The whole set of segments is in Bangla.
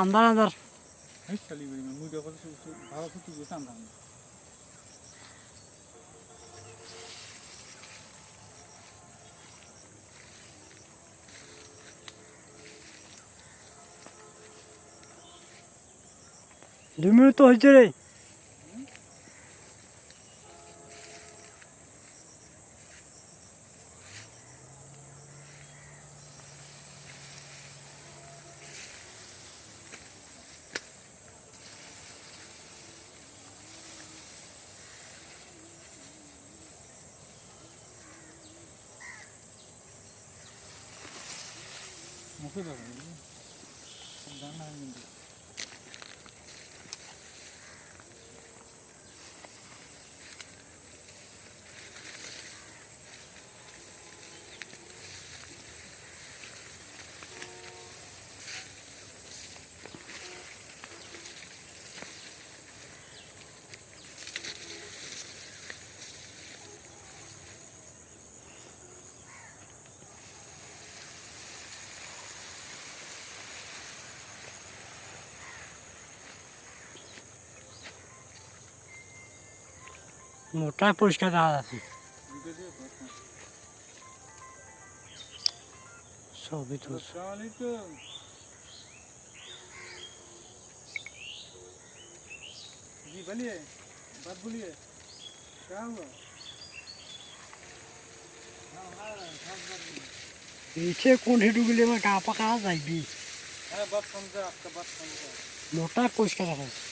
আন্দার আন্দার দুই মিনিট তো হয়েছে রে। মুখে দেখো জানা কিন্তু মোটা পরিষ্কার দেখা যাচ্ছে সবই তো। जी बोलिए बात बोलिए क्या हुआ पीछे कौन ही डूबले में कहाँ पका जाएगी बात समझा आपका बात समझा मोटा परिष्कार দেখা যাচ্ছে।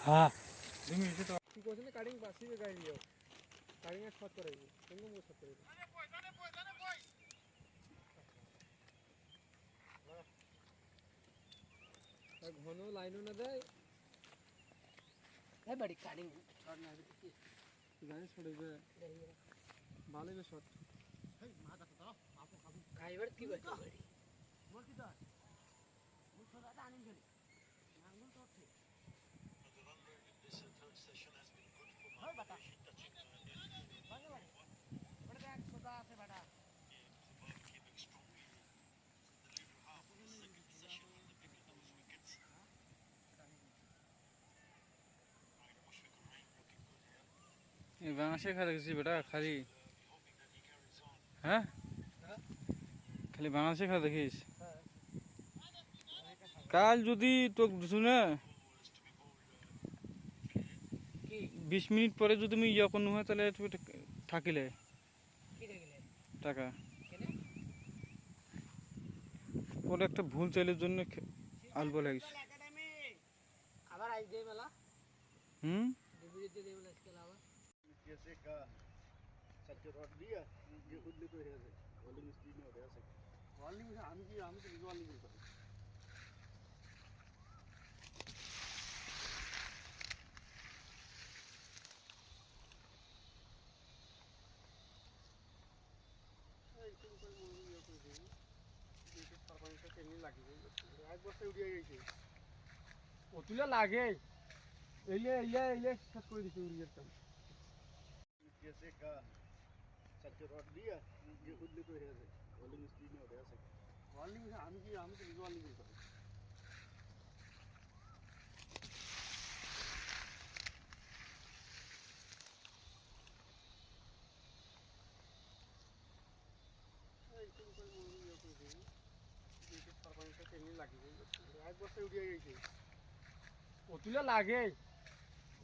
हाँ কাটিং বাসিবে গাই লিও কাটিং এর শট করে দিই কিন্তু মু শট করে দিই আর ঘন লাইনও না দেয় এই বড়ি কাটিং শট না দিতে গায়ে ছড়বে ভালো বে শট এই মাথা তো দাও আপু খাবি খাইবার কি বড়ি বল কি দা ও সদাটা আনিন গেলি নাঙ্গল তো আছে হয় বাটা বাজে বাড়ি বড় দেখ সদা আছে বাটা এই বাংলাদেশে খেলা দেখছিস বেটা খালি হ্যাঁ খালি বাংলাদেশে খেলা দেখিস কাল যদি তো শুনে 20 মিনিট পরে যদি তুমি ইয়া কোনো হয় তাহলে তুমি থাকিলে টাকা ওর একটা ভুল চাইলের জন্য আলবো লাগিস আবার আই দে মেলা ডিবিতে দে মেলা इसके अलावा कैसे का सच रट दिया ये खुद ले तो है वॉल्यूम स्पीड में हो गया से वॉल्यूम से हम तो विजुअल नहीं करते অতুলে লাগে এলে এলে এলে শেষ করে দিছে উড়িয়েটা कैसे का सच रट दिया ये खुद ले तो है वॉल्यूम स्पीड में हो गया से वॉल्यूम से हम तो विजुअल नहीं करते অতুলে লাগে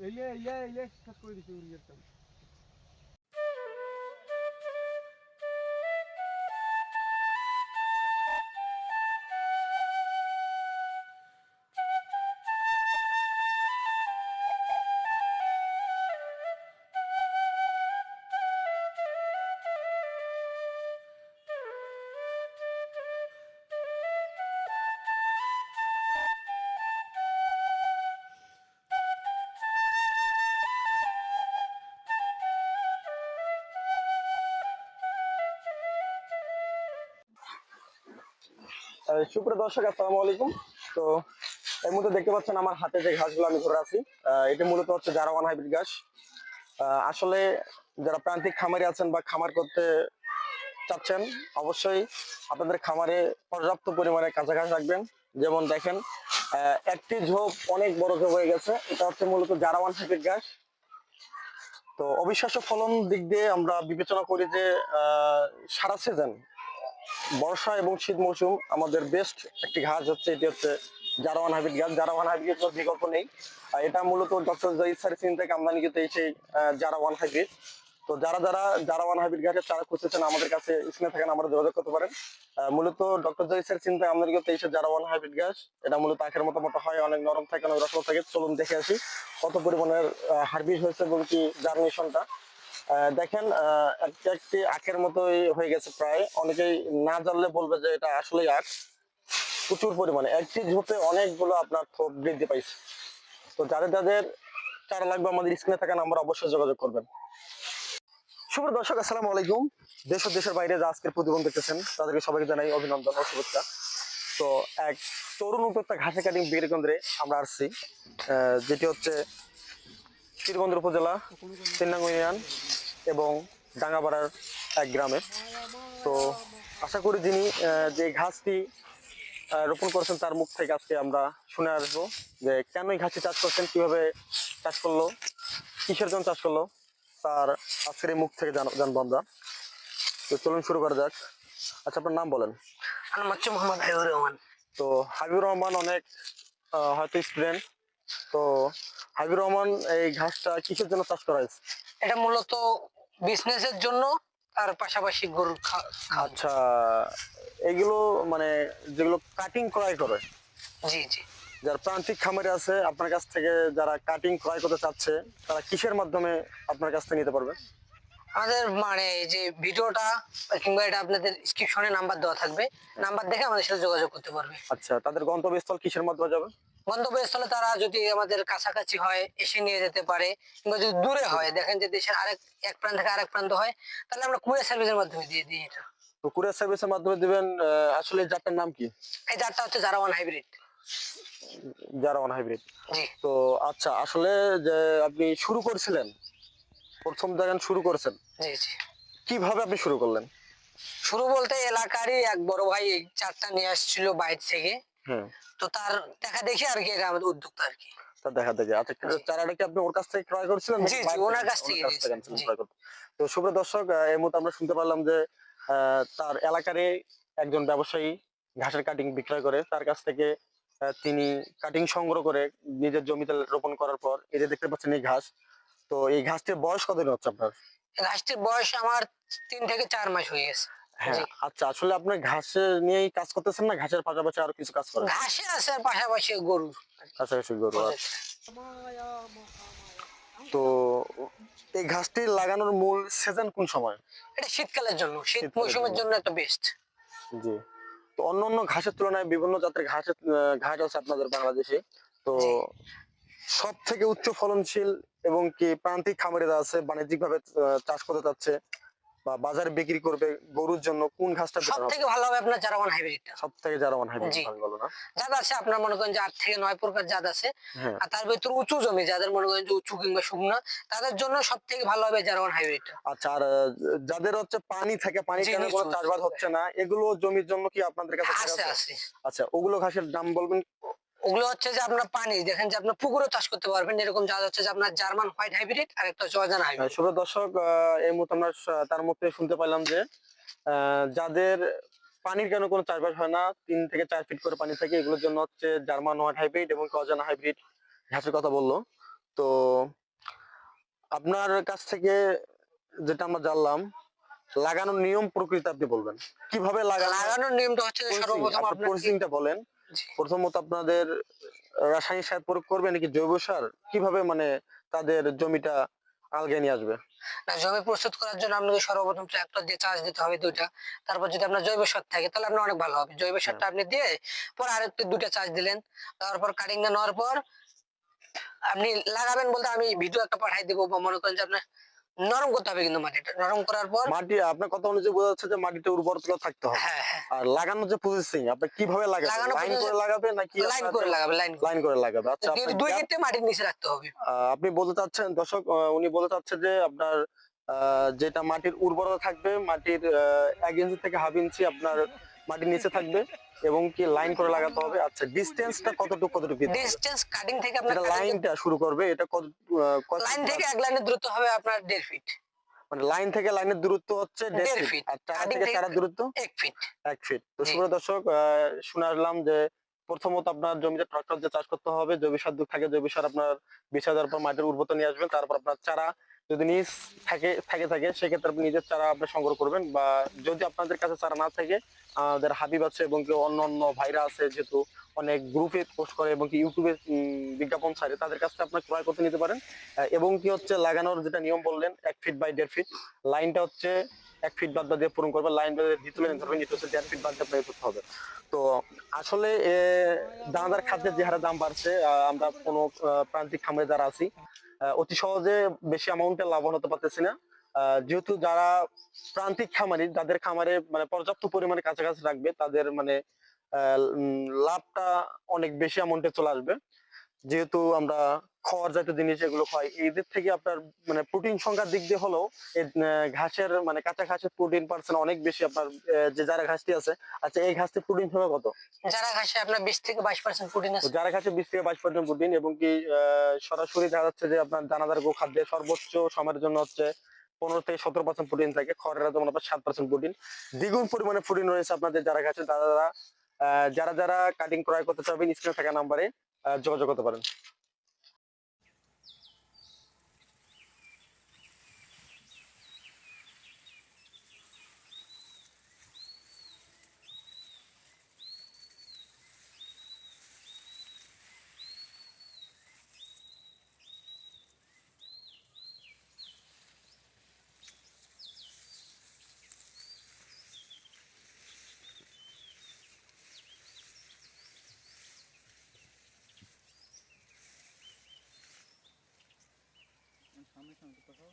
এলে এলে এলে শেষ করে দিছে উড়িয়েটা সুপ্রিয় দর্শক, আসসালামু আলাইকুম। তো এর মধ্যে দেখতে পাচ্ছেন আমার হাতে যে ঘাসগুলো আমি ধরে আছি, এটা মূলত হচ্ছে জারাওয়ান হাইব্রিড ঘাস। আসলে যারা প্রান্তিক খামারি আছেন বা খামার করতে চাচ্ছেন, অবশ্যই আপনাদের খামারে পর্যাপ্ত পরিমাণে কাঁচা ঘাস রাখবেন। যেমন দেখেন, একটি ঝোপ অনেক বড় ঝোপ হয়ে গেছে, এটা হচ্ছে মূলত জারাওয়ান হাইব্রিড ঘাস। তো অবিশ্বাস্য ফলন দিক দিয়ে আমরা বিবেচনা করি যে সারা সিজন বর্ষা এবং শীত মৌসুম আমাদের বেস্ট একটি ঘাস হচ্ছে, এটি হচ্ছে জারাওয়ান হাইব্রিড ঘাস। জারাওয়ান হাইব্রিড কোনো বিকল্প নেই। এটা মূলত ডক্টর জহির স্যারের চীন থেকে আমদানিকৃত এই সেই জারাওয়ান হাইব্রিড। তো যারা যারা জারাওয়ান হাইব্রিড ঘাসের চারা খুঁজতেছেন, আমাদের কাছে স্ক্রিনে থাকেন, আমরা যোগাযোগ করতে পারেন। মূলত ডক্টর জহির স্যারের চীন থেকে আমদানিকৃত এই সেই জারাওয়ান হাইব্রিড ঘাস, এটা মূলত আখের মতো মোটা হয়, অনেক নরম থাকে, অনেক রসল থাকে। চলুন দেখে আসি কত পরিমাণের হাইব্রিড হয়েছে এবং কি জার্মিনেশনটা। দেখেন, একটি আখের মতোই হয়ে গেছে প্রায়। অনেকেই না জানলে বলবে যে এটা আসলেই আখ। প্রচুর পরিমাণে একটি ঝোপে অনেকগুলো আপনার থোক বৃদ্ধি পাইছে। তো যাদের যাদের চারা লাগবে আমাদের স্ক্রিনে থাকা নাম্বার অবশ্যই যোগাযোগ করবেন। শুভ দর্শক, আসসালামু আলাইকুম। দেশ ও দেশের বাইরে যা আজকের প্রতিবন্ধ দেখতেছেন তাদেরকে সবাইকে জানাই অভিনন্দন ও শুভেচ্ছা। তো এক তরুণ উদ্যোক্তা ঘাসে কাটিং বিক্রি কেন্দ্রে আমরা আসছি, যেটি হচ্ছে পীরগঞ্জ উপজেলা চিন্নাং ইউনিয়ন এবং ডাঙ্গাপাড়ার এক গ্রামে। তো আশা করি যিনি যে ঘাসটি রোপণ করেছেন তার মুখ থেকে আজকে আমরা শুনে আসবো যে কেন এই ঘাসটি চাষ করছেন, কিভাবে চাষ করলো, কিসের জন্য চাষ করলো, তার আজকের এই মুখ থেকে জানবো আমরা। তো চলুন শুরু করা যাক। আচ্ছা, আপনার নাম বলেন। আমার হচ্ছে মোহাম্মদ হাবিবুর রহমান। তো হাবিবুর রহমান অনেক হয়তো স্টুডেন্ট। তো হাবিবুর রহমান, এই ঘাসটা কিসের জন্য চাষ করা হয়েছে? এটা মূলত বিজনেসের জন্য, আর পাশাপাশি গরুর আচ্ছা, এগুলো মানে যেগুলো কাটিং ক্রয় করে, জি জি। যারা প্রান্তিক খামারে আছে আপনার কাছ থেকে, যারা কাটিং ক্রয় করতে চাচ্ছে, তারা কিসের মাধ্যমে আপনার কাছ থেকে নিতে পারবে? আমাদের মানে এই যে ভিডিওটা কিংবা এটা আপনাদের ডেসক্রিপশনে নাম্বার দেওয়া থাকবে, নাম্বার দেখে আমাদের সাথে যোগাযোগ করতে পারবে। আচ্ছা, তাদের গন্তব্যস্থল কিসের মাধ্যমে যাবে? গন্তব্যস্থলে তারা যদি আমাদের কাছাকাছি হয় এসে নিয়ে যেতে পারে, কিংবা যদি দূরে হয়, দেখেন যে দেশের এক প্রান্ত থেকে আরেক প্রান্ত হয়, তাহলে আমরা কুরিয়ার সার্ভিসের মাধ্যমে দিয়ে দিই এটা। তো কুরিয়ার সার্ভিসের মাধ্যমে দিবেন। আসলে এই জাতটার নাম কি? এই জাতটা হচ্ছে জারাওয়ান হাইব্রিড। জারাওয়ান হাইব্রিড। জি তো আচ্ছা, আসলে যে আপনি শুরু করছিলেন, প্রথম যখন শুরু করেছেন, জি জি। কিভাবে আপনি শুরু করলেন? শুরু বলতে এলাকারই এক বড় ভাই এই চারটা নিয়ে আসছিল বাইরে থেকে, হুম। তো তার দেখা দেখি আর কি, এটা আমাদের উদ্যোক্তা আর কি। তা দেখা দেখে। আচ্ছা, চারাটা কি আপনি ওর কাছ থেকে ক্রয় করছিলেন? জি জি, ওনার কাছ থেকে নিয়েছি। জি। ক্রয় করতে। তো সুপ্রিয় দর্শক, এই মুহূর্তে আমরা শুনতে পারলাম যে তার এলাকারে একজন ব্যবসায়ী ঘাসের কাটিং বিক্রয় করে, তার কাছ থেকে তিনি কাটিং সংগ্রহ করে নিজের জমিতে রোপণ করার পর এই যে দেখতে পাচ্ছেন এই ঘাস। তো এই ঘাসটির বয়স কতদিন হচ্ছে আপনার? এই গাছটির বয়স আমার 3 থেকে 4 মাস হয়ে গেছে। হ্যাঁ। জি। আচ্ছা, আসলে আপনি ঘাসে নিয়েই কাজ করতেছেন না ঘাসের পাশাপাশি আরো কিছু কাজ করেন? ঘাসে আছে আর পাশাপাশি গরু। কাছাকাছি গরু। আচ্ছা। তো এই ঘাসটি লাগানোর মূল সিজন কোন সময়? এটা শীতকালের জন্য, শীত শীতকালের মৌসুমের জন্য। জন্য একটা বেস্ট। জি। তো অন্যান্য ঘাসের তুলনায় বিভিন্ন জাতের ঘাস আছে আপনাদের বাংলাদেশে। তো জি। সব থেকে উচ্চ ফলনশীল এবং কি প্রান্তিক খামারিরা আছে বাণিজ্যিক ভাবে চাষ করতে চাচ্ছে বা বাজারে বিক্রি করবে গরুর জন্য, কোন ঘাসটা সব বেটার হবে? থেকে ভালো হবে আপনার জারাওয়ান হাইব্রিডটা। সব থেকে জারাওয়ান হাইব্রিড জি। ভালো বলো না? জাত আছে আপনার মনে করেন যে 8 থেকে 9 প্রকার জাত আছে। হ্যাঁ। আর তার ভিতর উঁচু জমি যাদের মনে করেন যে উঁচু কিংবা শুকনো, তাদের জন্য সব থেকে ভালো হবে জারাওয়ান হাইব্রিডটা। আচ্ছা, আর যাদের হচ্ছে পানি থাকে, পানির জি, কারণে কোনো নিচু। চাষবাস হচ্ছে না, এগুলো জমির জন্য কি আপনাদের কাছে আছে আছে? আছে। আচ্ছা, ওগুলো ঘাসের দাম বলবেন? ওগুলো হচ্ছে যে আপনার পানি দেখেন যে আপনার পুকুরে চাষ করতে পারবেন, এরকম জাত হচ্ছে যে আপনার জার্মান হোয়াইট হাইব্রিড আর একটা হচ্ছে অজানা হাইব্রিড। শুভ দর্শক, এই মুহূর্তে আমরা তার মুখ থেকে শুনতে পাইলাম যে যাদের পানির কেন কোনো চাষবাস হয় না, 3 থেকে 4 ফিট করে পানি থাকে, এগুলোর জন্য হচ্ছে জার্মান হোয়াইট হাইব্রিড এবং অজানা হাইব্রিড ঘাসের কথা বললো। তো আপনার কাছ থেকে যেটা আমরা জানলাম, লাগানোর নিয়ম প্রকৃতি আপনি বলবেন, কিভাবে লাগানোর নিয়মটা হচ্ছে যে সর্বপ্রথম আপনার প্রসেসিংটা বলেন। জি। প্রথমত আপনাদের রাসায়নিক সার প্রয়োগ করবে নাকি জৈব সার, কিভাবে মানে তাদের জমিটা আলগায় নিয়ে আসবে? না, জমি প্রস্তুত করার জন্য আপনাকে সর্বপ্রথম ট্রাক্টর দিয়ে চাষ দিতে হবে 2টা। তারপর যদি আপনার জৈব সার থাকে তাহলে আপনার অনেক ভালো হবে। জৈব সারটা আপনি দিয়ে পরে আরেকটু 2টা চাষ দিলেন, তারপর কাটিং নেওয়ার পর আপনি লাগাবেন বলতে আমি ভিডিও একটা পাঠাই দিব, বা মনে করেন যে আপনার নরম করতে হবে কিন্তু মাটিটা নরম করার পর মাটি আপনার কথা অনুযায়ী বোঝা যাচ্ছে যে মাটিতে উর্বরতা থাকতে হবে। হ্যাঁ হ্যাঁ আর লাগানোর যে প্রসেসিং আপনি কিভাবে লাগাবেন, লাগানো লাইন করে পর্যন্ত লাগাবে নাকি লাইন আপনার করে লাগাবে লাইন করে লাগাবে? আচ্ছা আপনার দুই গ্যাপ ক্ষেত্রে মাটির নিচে রাখতে হবে। আপনি বলতে চাচ্ছেন দর্শক, উনি বলতে চাচ্ছে যে আপনার যেটা মাটির উর্বরতা থাকবে মাটির 1 ইঞ্চি থেকে হাফ ইঞ্চি আপনার মাটির নিচে থাকবে এবং কি লাইন করে লাগাতে হবে। আচ্ছা ডিসটেন্সটা কতটুকু দিতে হবে? ডিসটেন্স কাটিং থেকে আপনার যেটা লাইনটা শুরু করবে এটা কত কত লাইন ফুট থেকে আছে? এক লাইনের দূরত্ব হবে আপনার 1.5 ফিট। মানে লাইন থেকে লাইনের দূরত্ব হচ্ছে 1.5 1.5 ফিট ফিট আর চারা কাটিং থেকে থেকে চারার দূরত্ব 1 ফিট। 1 ফিট। তো জি। সুপ্রিয় দর্শক, শুনে আসলাম যে প্রথমত আপনার জমিতে ট্রাক্টর দিয়ে চাষ করতে হবে, জৈব সার থাকে, জৈব সার আপনার বিষ দেওয়ার পর মাটির উর্বরতা নিয়ে আসবেন, তারপর আপনার চারা যদি নিজ থাকে সেক্ষেত্রে আপনি নিজের চারা আপনি সংগ্রহ করবেন, বা যদি আপনাদের কাছে চারা না থাকে আমাদের হাবিব আছে এবং কি অন্য অন্য ভাইরা আছে যেহেতু অনেক গ্রুপে পোস্ট করে এবং কি ইউটিউবে বিজ্ঞাপন ছাড়ে, তাদের কাছ থেকে আপনার ক্রয় করতে নিতে পারেন। এবং কি হচ্ছে লাগানোর যেটা নিয়ম বললেন 1 ফিট বাই 1.5 ফিট, লাইনটা হচ্ছে 1 ফিট বাদ দিয়ে পূরণ করবে, লাইন ভিতরে ধরবেন এটা হচ্ছে 1.5 ফিট বাদ দিয়ে আপনাকে করতে হবে। তো আসলে দানাদার খাদ্যের যে হারে দাম বাড়ছে, আমরা কোনো প্রান্তিক খামারে যারা আছি অতি সহজে বেশি অ্যামাউন্টে লাভবান হতে পারতেছি না। যেহেতু যারা প্রান্তিক খামারি যাদের খামারে মানে পর্যাপ্ত পরিমাণে কাছাকাছি রাখবে তাদের মানে লাভটা অনেক বেশি অ্যামাউন্টে চলে আসবে। যেহেতু আমরা খড় জাতীয় জিনিস এগুলো খাই, এদের থেকে আপনার মানে প্রোটিন সংখ্যার দিক দিয়ে হলেও ঘাসের মানে কাঁচা ঘাসের প্রোটিন পার্সেন্ট অনেক বেশি আপনার যে যারা ঘাসটি আছে। আচ্ছা এই ঘাসটি প্রোটিন হবে কত? যারা ঘাসে আপনার 20 থেকে 22% প্রোটিন তো আছে। যারা ঘাসে 20 থেকে 22% প্রোটিন এবং কি সরাসরি দেখা যাচ্ছে যে আপনার দানাদার গোখাদ্যে সর্বোচ্চ সময়ের জন্য হচ্ছে 15 থেকে 17% প্রোটিন থাকে, খড়ের যেমন আপনার 7% প্রোটিন, দ্বিগুণ পরিমাণে প্রোটিন রয়েছে আপনাদের যারা ঘাসে। যারা যারা কাটিং ক্রয় করতে চাবেন স্ক্রিনে থাকা নাম্বারে যোগাযোগ করতে পারেন। সামনে সামনে কথা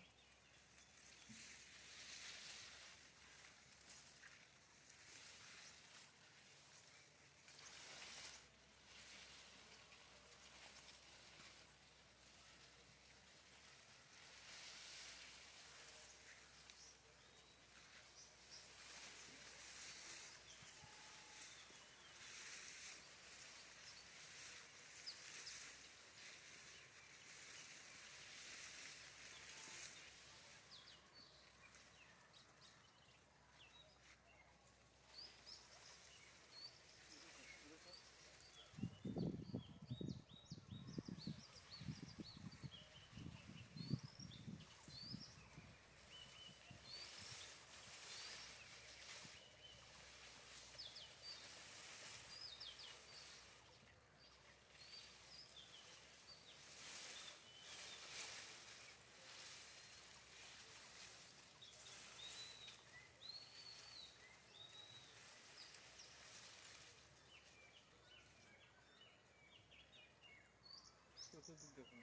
চতুর্দিক দেখো।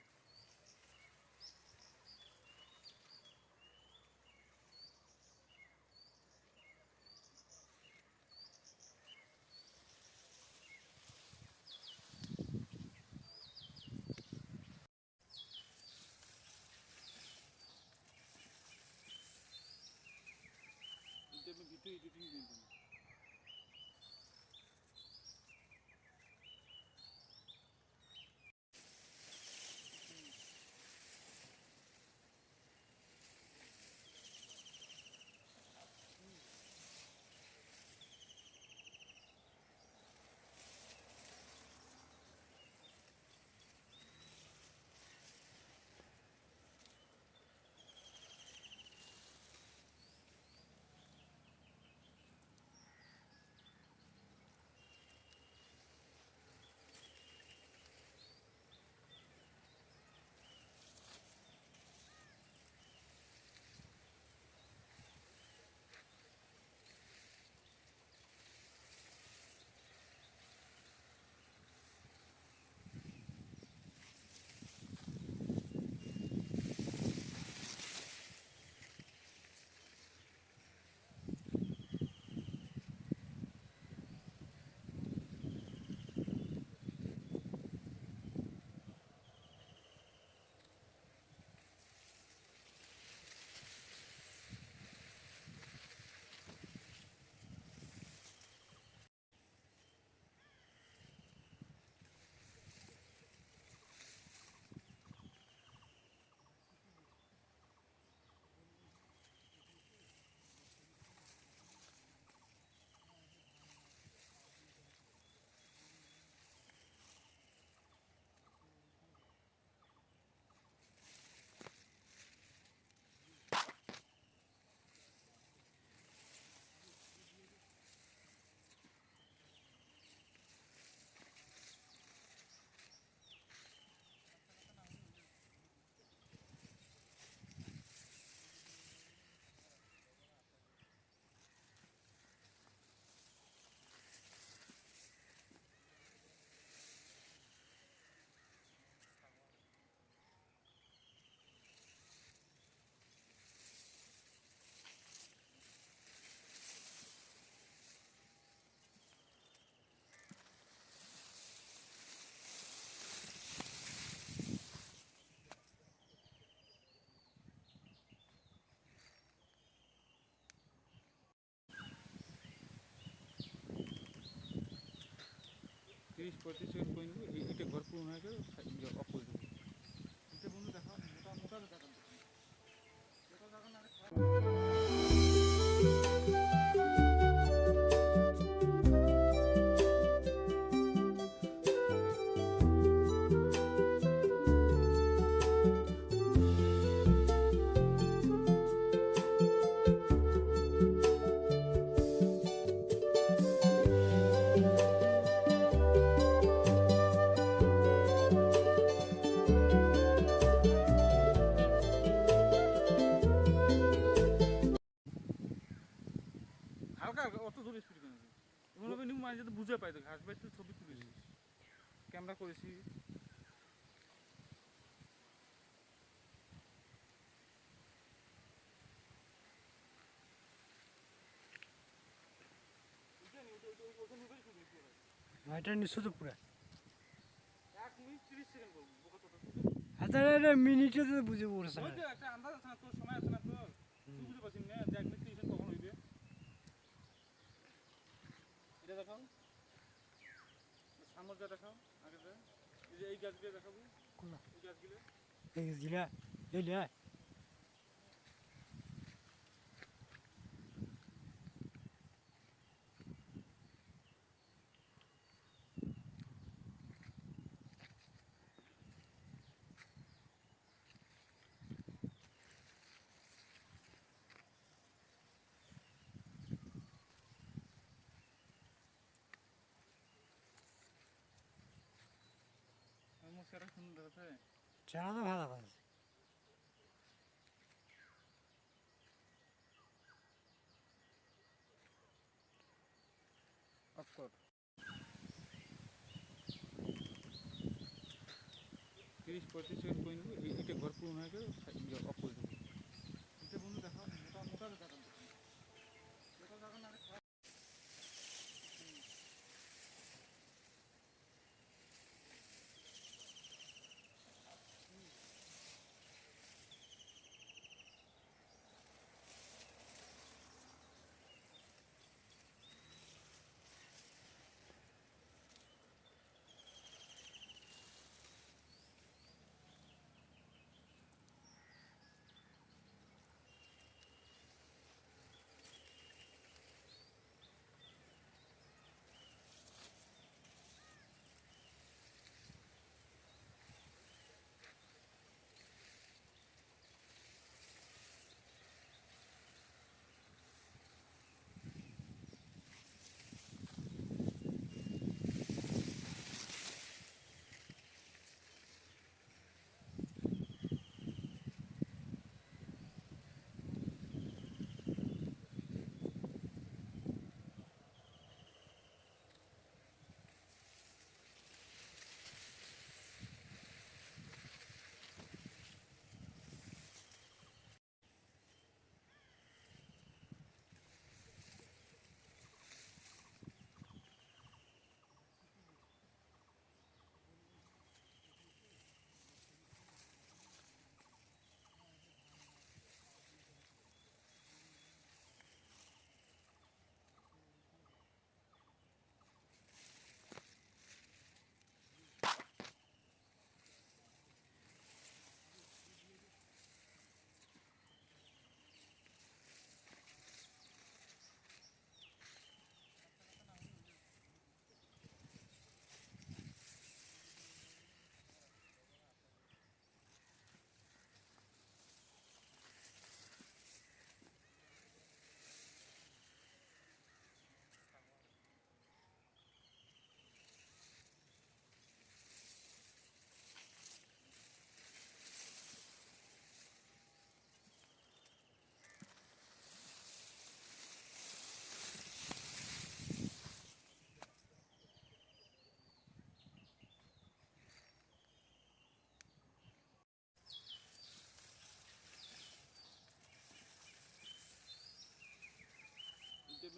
ভিডিও এডিটিং দিন। 30-35 সেকেন্ড করে নেবো, এটা ঘর পূরণ হয়ে গেলে অফ করে দেবো। এটা বন্ধু দেখা মোটা মোটা দেখা হালকা হালকা, অত জোরে স্পিড কেন? এমনভাবে নিউ মানে যাতে বুঝে পাই তো ঘাস বাইতে ছবি তুলেছি, ক্যামেরা করেছি। এটা নিশ্চয় তো পুরা 1 মিনিট 30 সেকেন্ড বলবো, বোকা তো হাজার মিনিটে তো বুঝে পড়ছে ওই যে একটা আন্দাজ আছে না তোর, সময় আছে না তোর, তুই বুঝতে পারছিস না যে 1 মিনিট 30 সেকেন্ড কখন হইবে। এটা দেখাও, সামনে যা দেখাও, আগে যা, এই যে এই গাছগুলো দেখাবো, কোনটা? এই গাছগুলো। এই জিলা এই লে আমার সেটা সুন্দর আছে। চেহারা তো ভালো ভালো অফ কর। 30-35 সেকেন্ড করে নেবো, এটা ঘর পূরণ হয়ে গেলে অফ করে দেবো। এটা বন্ধু দেখা মোটা মোটা দেখা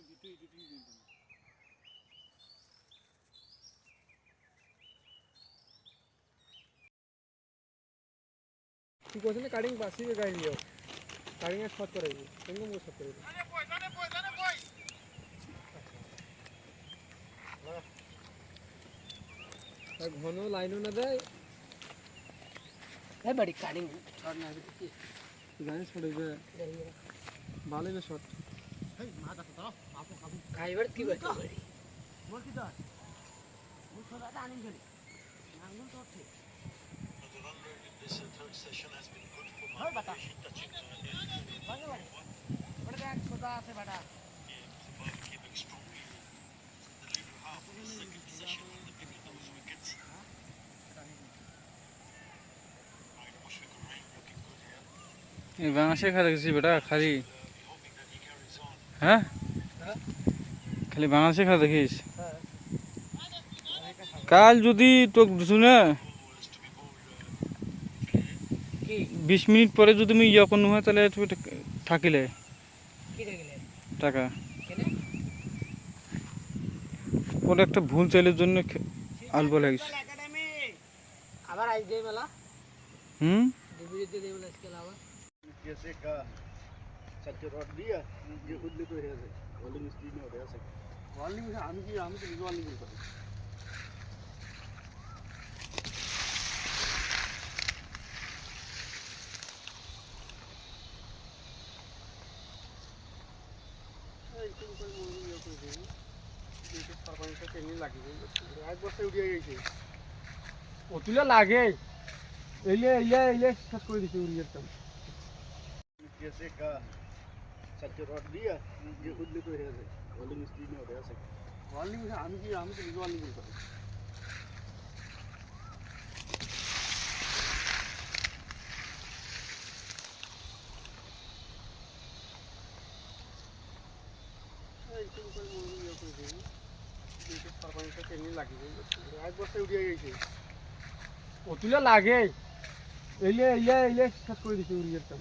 ভিডিও এডিটিং দিন। তুই কোথায় কাটিং পাসিবে গাই লিও কাটিং এর শর্ট করাইবি কেমন মো শর্ট করাইবি আর ঘন লাইনও না দেয় এই বাড়ি কাটিং শর্ট না হবে কি জানিস পড়বে ভালোই না শট খাইবার কি করতে পারি এই বাংলাদেশে খেলা দেখেছি বেটা খালি, হ্যাঁ খালি বাংলাদেশে খেলা দেখিস। কাল যদি তোকে শুনে কি 20 মিনিট পরে যদি আমি ইয়ে কোনো হয় তাহলে তুমি থাকিলে কি দেখলে টাকা কেনে পরে একটা ভুল চাইলের জন্য আলবো লাগিস। আবার আজ দে মেলা হুম ডিবিতে দে মেলা স্কেল আবার कैसे कान सच्चे रड दिया ये खुदले तो है वॉल्यूम स्पीड में हो रहा है वॉल्यूम से हम तो विजुअल नहीं मिलता অতুলে লাগে এলে এলে এলে শেষ করে দিছে উড়িয়েরটা कैसे कान सच्चे रड दिया ये खुदले तो है वॉल्यूम स्पीड में हो रहा है वॉल्यूम से हम तो विजुअल नहीं मिलता অতুলে লাগে এলে এলে এলে শেষ করে দিছে উড়িয়েরটা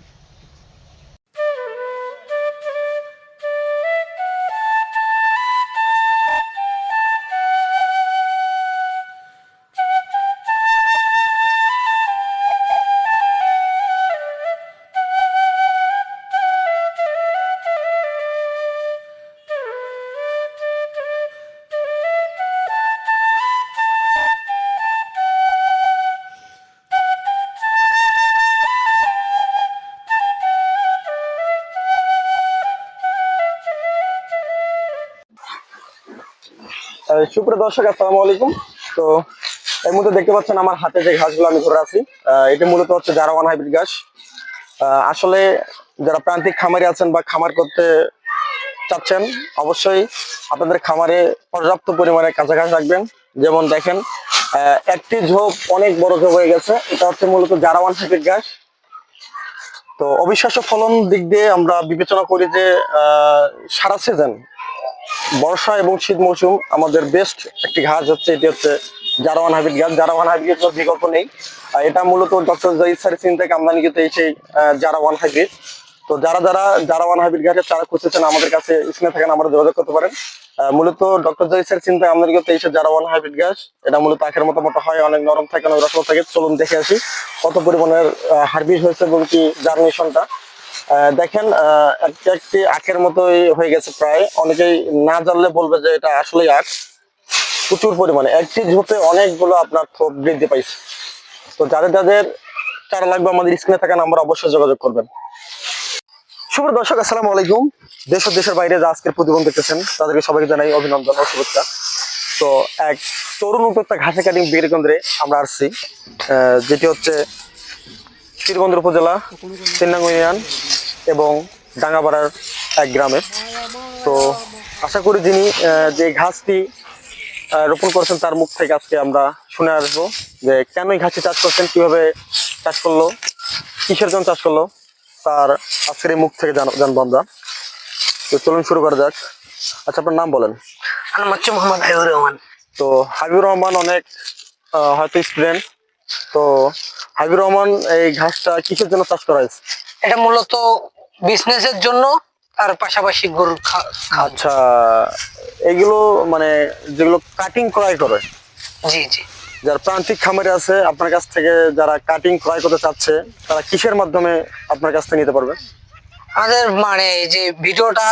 সুপ্রিয় দর্শক, আসসালামু আলাইকুম। তো এই মুহূর্তে দেখতে পাচ্ছেন আমার হাতে যে ঘাসগুলো আমি ধরে আছি, এটা মূলত হচ্ছে জারাওয়ান হাইব্রিড ঘাস। আসলে যারা প্রান্তিক খামারি আছেন বা খামার করতে চাচ্ছেন, অবশ্যই আপনাদের খামারে পর্যাপ্ত পরিমাণে কাঁচা ঘাস রাখবেন। যেমন দেখেন, একটি ঝোপ অনেক বড় ঝোপ হয়ে গেছে, এটা হচ্ছে মূলত জারাওয়ান হাইব্রিড ঘাস। তো অবিশ্বাস্য ফলন দিক দিয়ে আমরা বিবেচনা করি যে সারা সিজন বর্ষা এবং শীত মৌসুম আমাদের বেস্ট একটি ঘাস হচ্ছে, এটি হচ্ছে জারাওয়ান হাইব্রিড ঘাস। জারাওয়ান হাইব্রিড কোনো বিকল্প নেই। এটা মূলত ডক্টর জাহিদ স্যারের চীন থেকে আমদানিকৃত এই সেই জারাওয়ান হাইব্রিড। তো যারা যারা জারাওয়ান হাইব্রিড ঘাসের চারা খুঁজতেছেন, আমাদের কাছে স্ক্রিনে থাকেন, আমরা যোগাযোগ করতে পারেন। মূলত ডক্টর জাহিদ স্যারের চীন থেকে আমদানিকৃত এই সেই জারাওয়ান হাইব্রিড ঘাস। এটা মূলত আখের মতো মোটা হয়, অনেক নরম থাকে, অনেক রসল থাকে। চলুন দেখে আসি কত পরিমাণের হাইব্রিড হয়েছে এবং কি জার্মিনেশনটা। দেখেন, একটি আখের মতোই হয়ে গেছে প্রায়। অনেকেই না জানলে বলবে যে এটা আসলে আখ। প্রচুর পরিমাণে একটি ঝোপে অনেকগুলো আপনার থোপ বৃদ্ধি পাইছে। তো যাদের যাদের চারা লাগবে, আমাদের স্ক্রিনে থাকা নাম্বার অবশ্যই যোগাযোগ করবেন। সুপ্রিয় দর্শক, আসসালামু আলাইকুম। দেশ ও দেশের বাইরে যা আজকের প্রতিবেদন দেখতেছেন, তাদেরকে সবাইকে জানাই অভিনন্দন ও শুভেচ্ছা। তো এক তরুণ উদ্যোক্তা ঘাসে কাটিং বিক্রি কেন্দ্রে আমরা আসছি, যেটি হচ্ছে পীরগঞ্জ উপজেলা 3 নং ইউনিয়ন এবং ডাঙ্গাপাড়ার এক গ্রামের। তো আশা করি যিনি যে ঘাসটি রোপণ করেছেন তার মুখ থেকে আজকে আমরা শুনে আসবো যে কেন এই ঘাসটি চাষ করছেন, কিভাবে চাষ করলো, কিসের জন্য চাষ করলো, তার আজকের এই মুখ থেকে জানবো আমরা। তো চলুন শুরু করা যাক। আচ্ছা, আপনার নাম বলেন। আমার নাম হচ্ছে মোহাম্মদ হাবিবুর রহমান। তো হাবিবুর রহমান অনেক হয়তো স্টুডেন্ট। তো হাবিবুর রহমান, এই ঘাসটা কিসের জন্য চাষ করা হয়েছে? এটা মূলত বিজনেসের জন্য আর পাশাপাশি গরুর খাওয়া। আচ্ছা, এগুলো মানে যেগুলো কাটিং ক্রয় করে, জি জি, যারা প্রান্তিক খামারে আছে আপনার কাছ থেকে, যারা কাটিং ক্রয় করতে চাচ্ছে, তারা কিসের মাধ্যমে আপনার কাছ থেকে নিতে পারবে? আমাদের মানে এই যে ভিডিওটা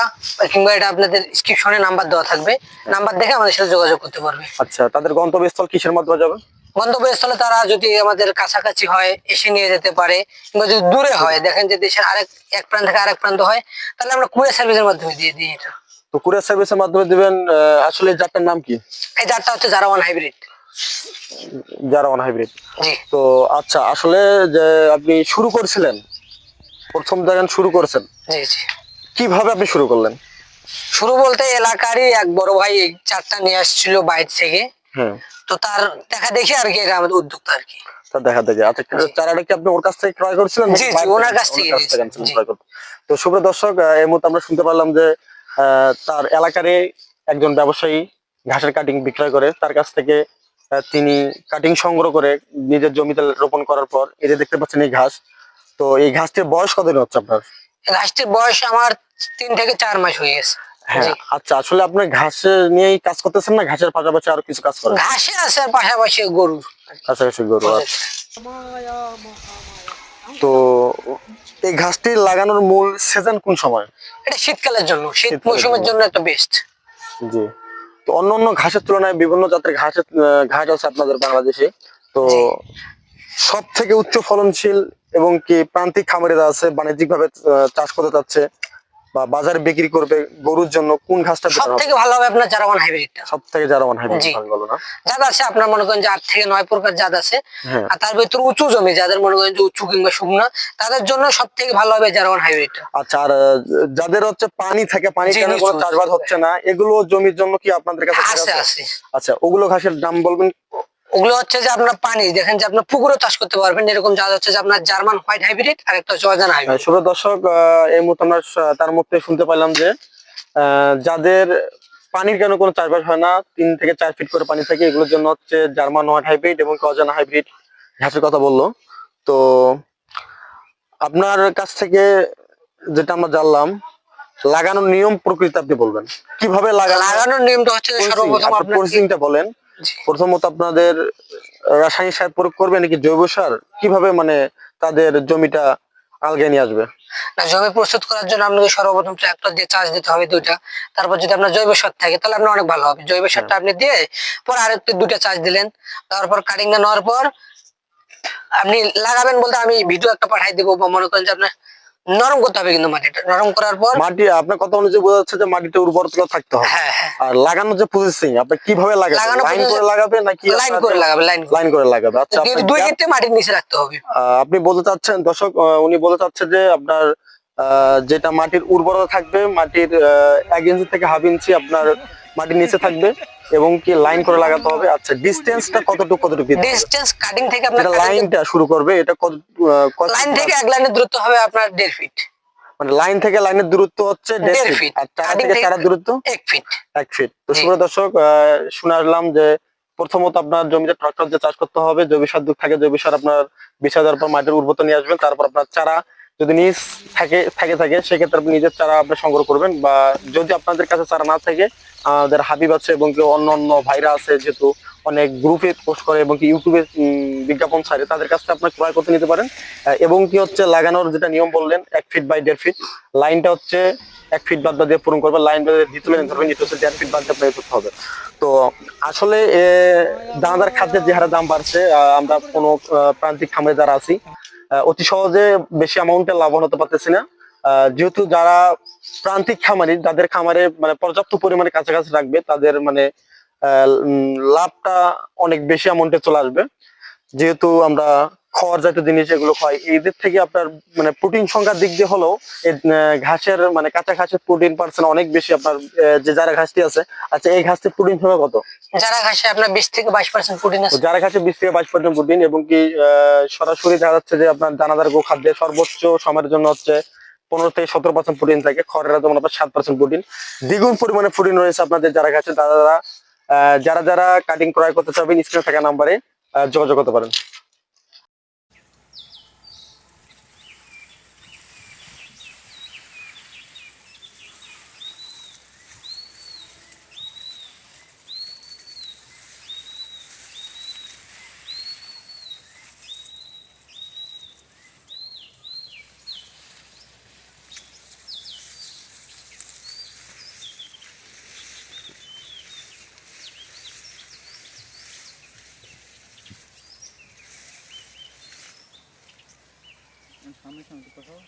কিংবা এটা আপনাদের ডেসক্রিপশনে নাম্বার দেওয়া থাকবে, নাম্বার দেখে আমাদের সাথে যোগাযোগ করতে পারবে। আচ্ছা, তাদের গন্তব্যস্থল কিসের মাধ্যমে যাবে? গন্তব্যস্থলে তারা যদি আমাদের কাছাকাছি হয় এসে নিয়ে যেতে পারে, কিংবা যদি দূরে হয়, দেখেন যে দেশের এক প্রান্ত থেকে আরেক প্রান্ত হয়, তাহলে আমরা কুরিয়ার সার্ভিসের মাধ্যমে দিয়ে দিই এটা। তো কুরিয়ার সার্ভিসের মাধ্যমে দিবেন। আসলে এই জাতটার নাম কি? এই জাতটা হচ্ছে জারাওয়ান হাইব্রিড। জারাওয়ান হাইব্রিড। জি তো আচ্ছা, আসলে যে আপনি শুরু করেছিলেন, প্রথম যখন শুরু করেছেন, জি জি। কিভাবে আপনি শুরু করলেন? শুরু বলতে এলাকারই এক বড় ভাই এই চারটা নিয়ে আসছিল বাইরে থেকে, হ্যাঁ, তো তার দেখা দেখি আর কি এটা আমাদের উদ্যোক্তা আর কি। তা দেখা দেখে। আচ্ছা, চারাটা কি আপনি ওর কাছ থেকে ক্রয় করেছিলেন? জি জি, ওনার কাছ থেকে নিয়েছি। জি। ক্রয় করতে। তো সুপ্রিয় দর্শক, এই মুহূর্তে আমরা শুনতে পারলাম যে তার এলাকারই একজন ব্যবসায়ী ঘাসের কাটিং বিক্রয় করে, তার কাছ থেকে তিনি কাটিং সংগ্রহ করে নিজের জমিতে রোপণ করার পর এই যে দেখতে পাচ্ছেন এই ঘাস। তো এই ঘাসটির বয়স কতদিন হচ্ছে আপনার? এই গাছটির বয়স আমার 3 থেকে 4 মাস হয়ে গেছে। হ্যাঁ, জি। আচ্ছা, আসলে আপনি ঘাসের নিয়েই কাজ করতেছেন না ঘাসের পাশাপাশি আরো কিছু কাজ করেন? ঘাসে আছে আর পাশাপাশি গরু। কাছাকাছি গরু। আচ্ছা। তো এই ঘাসটি লাগানোর মূল সিজন কোন সময়? এটা শীতকালের জন্য, শীত শীতকালের মৌসুমের জন্য। জন্য একটা বেস্ট। জি। তো অন্য অন্য ঘাসের তুলনায় বিভিন্ন জাতের ঘাস আছে আপনাদের বাংলাদেশে। তো জি। সব থেকে উচ্চ ফলনশীল এবং কি প্রান্তিক খামারিরা আছে বাণিজ্যিক ভাবে চাষ করতে চাচ্ছে বা বাজারে বিক্রি করবে গরুর জন্য, কোন ঘাসটা সব থেকে ভালো হবে আপনার জারাওয়ান হাইব্রিডটা। সব থেকে জারাওয়ান হাইব্রিড জি। ভালো না? জাত আছে আপনার মনে করেন যে 8 থেকে 9 প্রকার জাত আছে। হ্যাঁ। আর তার ভিতর উঁচু জমি যাদের মনে করেন যে উঁচু কিংবা শুকনো, তাদের জন্য সব থেকে ভালো হবে জারাওয়ান হাইব্রিডটা। আচ্ছা, আর যাদের হচ্ছে পানি থাকে, পানির জি, কারণে কোনো নিশ্চয়ই। চাষবাস হচ্ছে না, এগুলো জমির জন্য কি আপনাদের কাছে আছে আছে? আছে। আচ্ছা, ওগুলো ঘাসের দাম বলবেন? ওগুলো হচ্ছে যে আপনার পানি দেখেন যে আপনার পুকুরে চাষ করতে পারবেন, এরকম জাত হচ্ছে যে আপনার জার্মান হোয়াইট হাইব্রিড আর একটা হচ্ছে অজানা হাইব্রিড। শুভ দর্শক, এই মুহূর্তে আমরা তার মুখে শুনতে পাইলাম যে যাদের পানির কেন কোনো চাষবাস হয় না, 3 থেকে 4 ফিট করে পানি থাকে, এগুলোর জন্য হচ্ছে জার্মান হোয়াইট হাইব্রিড এবং অজানা হাইব্রিড ঘাসের কথা বললো। তো আপনার কাছ থেকে যেটা আমরা জানলাম, লাগানোর নিয়ম প্রকৃতি আপনি বলবেন কিভাবে লাগানোর নিয়মটা হচ্ছে যে সর্বপ্রথম আপনার প্রসেসিংটা বলেন। প্রথমত আপনাদের রাসায়নিক সার প্রয়োগ করবে নাকি জৈব সার, কিভাবে মানে তাদের জমিটা আলগায় নিয়ে আসবে? না, জমি প্রস্তুত করার জন্য আপনাকে সর্বপ্রথম ট্রাক্টর দিয়ে চাষ দিতে হবে 2টা। তারপর যদি আপনার জৈব সার থাকে তাহলে আপনার অনেক ভালো হবে। জৈব সারটা আপনি দিয়ে পরে আরেকটু 2টা চাষ দিলেন, তারপর কাটিং নেওয়ার পর আপনি লাগাবেন বলতে আমি ভিডিও একটা পাঠাই দেবো, বা মনে করেন যে আপনার নরম করতে হবে, কিন্তু মাটিটা নরম করার পর মাটি আপনার কথা অনুযায়ী বোঝা যাচ্ছে যে মাটিতে উর্বরতা থাকতে হবে। হ্যাঁ হ্যাঁ, আর লাগানোর যে প্রসেসিং আপনি কিভাবে লাগাবেন, লাগানোর লাইন করে processing- লাগাবে নাকি লাইন করে লাগাবে, লাইন করে লাগাবে? আচ্ছা, কিন্তু আপনার 2 ক্ষেত্রে মাটির নিচে রাখতে হবে। আপনি বলতে চাচ্ছেন দর্শক, উনি বলতে চাচ্ছে যে আপনার যেটা মাটির উর্বরতা থাকবে, মাটির 1 ইঞ্চি থেকে হাফ ইঞ্চি আপনার মাটির নিচে থাকবে এবং কি লাইন করে লাগাতে হবে। আচ্ছা, ডিসটেন্সটা কতটুকু দিতে হবে? ডিসটেন্স কাটিং থেকে আপনার যেটা লাইনটা শুরু করবে এটা লাইন থেকে এক লাইনের দূরত্ব হবে আপনার 1.5 ফিট। মানে লাইন থেকে লাইনের দূরত্ব হচ্ছে 1.5 ফিট, আর চারা কাটিং থেকে থেকে চারার দূরত্ব 1 ফিট। 1 ফিট। তো জি। সুপ্রিয় দর্শক, শুনে আসলাম যে প্রথমত আপনার জমিতে ট্রাক্টর দিয়ে চাষ করতে হবে, জৈব সার থাকে, জৈব সার আপনার 20,000 পর মাটির উর্বরতা নিয়ে আসবেন। তারপর আপনার চারা যদি নিজ থাকে সেক্ষেত্রে আপনি নিজের চারা আপনি সংগ্রহ করবেন, বা যদি আপনাদের কাছে চারা না থাকে আমাদের হাবিব আছে এবং কি অন্য অন্য ভাইরা আছে, যেহেতু অনেক গ্রুপে পোস্ট করে এবং কি ইউটিউবে বিজ্ঞাপন ছাড়ে, তাদের কাছে আপনার ক্রয় করতে নিতে পারেন। এবং কি হচ্ছে লাগানোর যেটা নিয়ম বললেন 1 ফিট বাই 1.5 ফিট, লাইনটা হচ্ছে 1 ফিট বাদ দিয়ে পূরণ করবে, লাইন দ্বিতীয় লাইন ধরবেন, এটা হচ্ছে 1.5 ফিট বাদ দিয়ে করতে হবে। তো আসলে দানাদার খাদ্যের যে হারে দাম বাড়ছে, আমরা কোনো প্রান্তিক খামারে যারা আছি অতি সহজে বেশি অ্যামাউন্টে লাভবান হতে পারতেছি না। যেহেতু যারা প্রান্তিক খামারি, যাদের খামারে মানে পর্যাপ্ত পরিমাণে কাছাকাছি রাখবে, তাদের মানে লাভটা অনেক বেশি অ্যামাউন্টে চলে আসবে। যেহেতু আমরা খড় জাতীয় জিনিস এগুলো খাই, এদের থেকে আপনার মানে প্রোটিন সংখ্যার দিক দিয়ে হলেও ঘাসের মানে কাঁচা ঘাসের প্রোটিন পার্সেন্ট অনেক বেশি আপনার যে যারা ঘাসটি আছে। আচ্ছা, এই ঘাসটির প্রোটিন সংখ্যা কত? যারা ঘাসে আপনার 20 থেকে 22% প্রোটিন আছে। যারা ঘাসে 20 থেকে 22% প্রোটিন, এবং কি সরাসরি দেখা যাচ্ছে যে আপনার দানাদার গোখাদ্যে সর্বোচ্চ সময়ের জন্য হচ্ছে 15 থেকে 17% প্রোটিন থাকে, খড়ের যেমন আপনার 7% প্রোটিন। দ্বিগুণ পরিমাণে প্রোটিন রয়েছে আপনাদের যারা ঘাসে। যারা যারা কাটিং ক্রয় করতে চাইবেন স্ক্রিনে থাকা নাম্বারে যোগাযোগ করতে পারেন। সামনে সামনে দেখাও।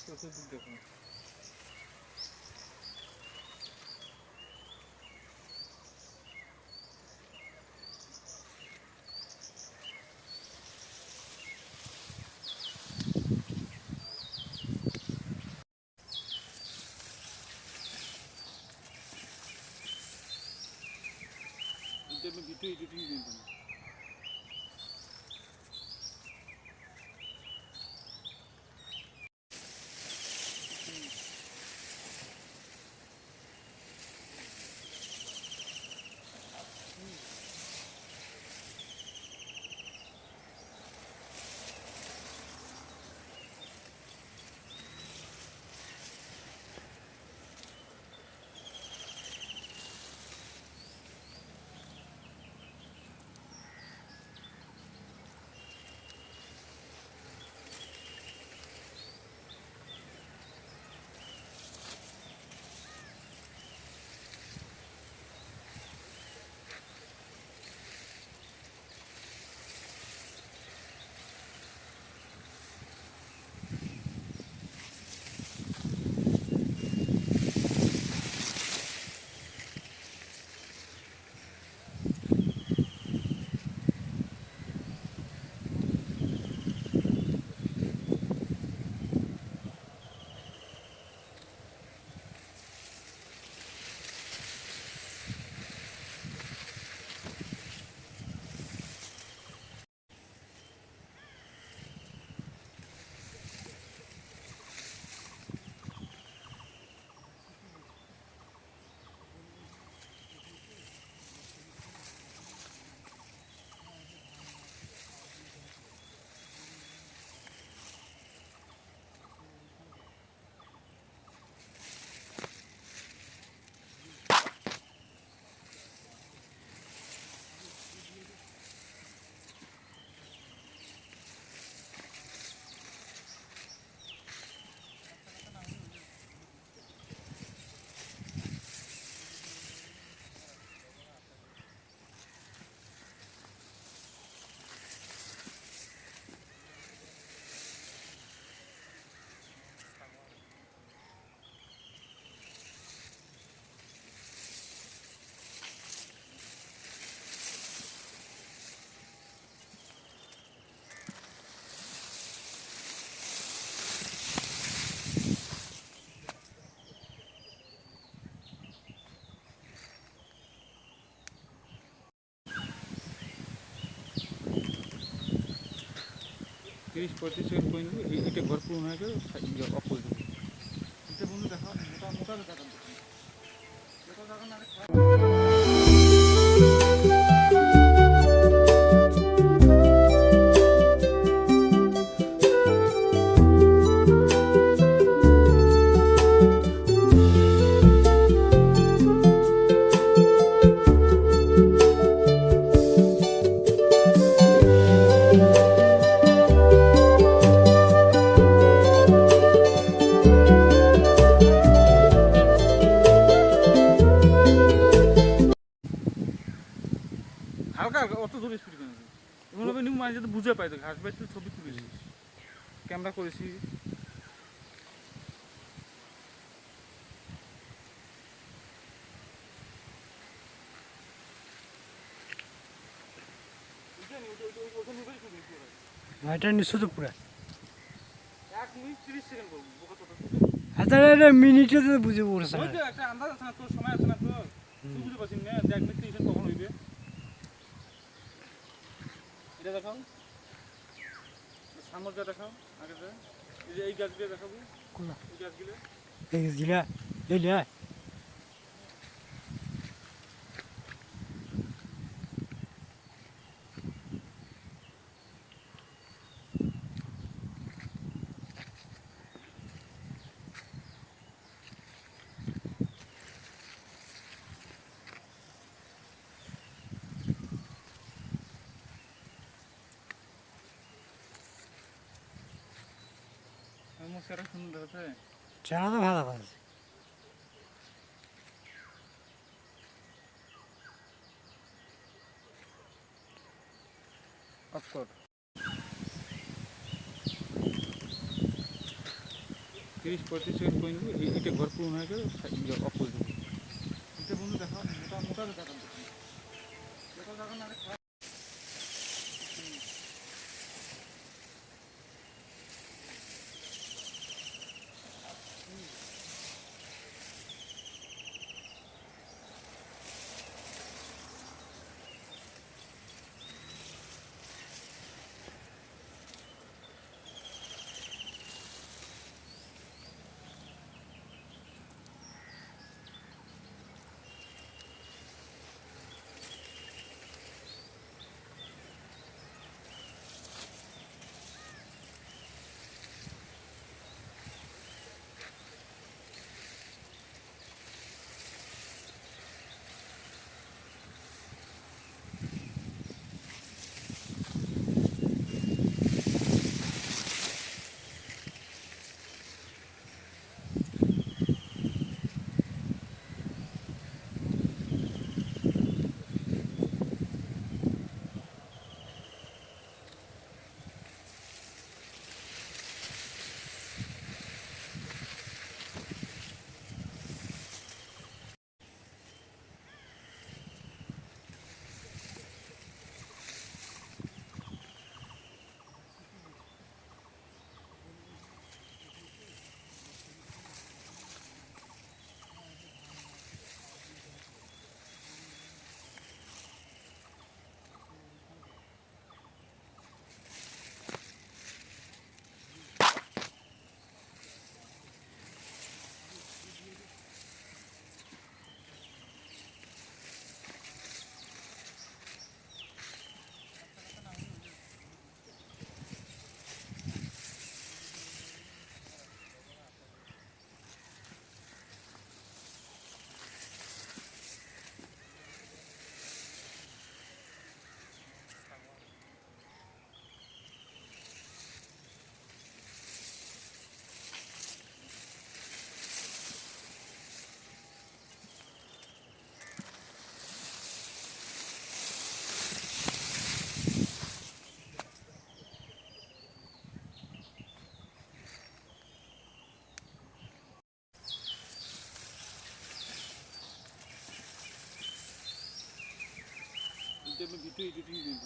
চতুর্দিক দেখুন। ভিডিও এডিটিং করবেন। তিরিশ 35 সেকেন্ড করে নেবো। এটা ঘর পূরণ হয়ে গেলে অফ করে দেবো। এটা বন্ধু দেখা মোটা মোটা দেখা হালকা হালকা অত জোরে স্পিড কেন এমনভাবে নিউ মানে যাতে বুঝে পাই তো ঘাস বাইতে ছবি তুলেছি ক্যামেরা করেছি এটা নিশ্চয় তো পুরা 1 মিনিট 30 সেকেন্ড বলবো বোকা তো এটা মিনিটে তো বুঝে পড়ছে ওই তো একটা আন্দাজ আছে না তোর সময় আছে না তোর তুই বুঝতে পারছিস না যে 1 মিনিট 30 সেকেন্ড কখন হইবে এটা দেখাও সামর্থ্য দেখাও আগে যে এই যে এই গাছগুলো দেখাবো কোনটা? এই গাছগুলো এই জিলা এই লে আমার সেরা সুন্দর আছে চেহারা তো ভালো আছে অফ কর 30-35 সেকেন্ড করে নেবো এটা ঘর পূরণ হয়ে গেলে অফ করে দেবো এটা বন্ধু দেখা মোটা মোটা দেখা দেখা দেখা না ভিডিও এডিটিং দিন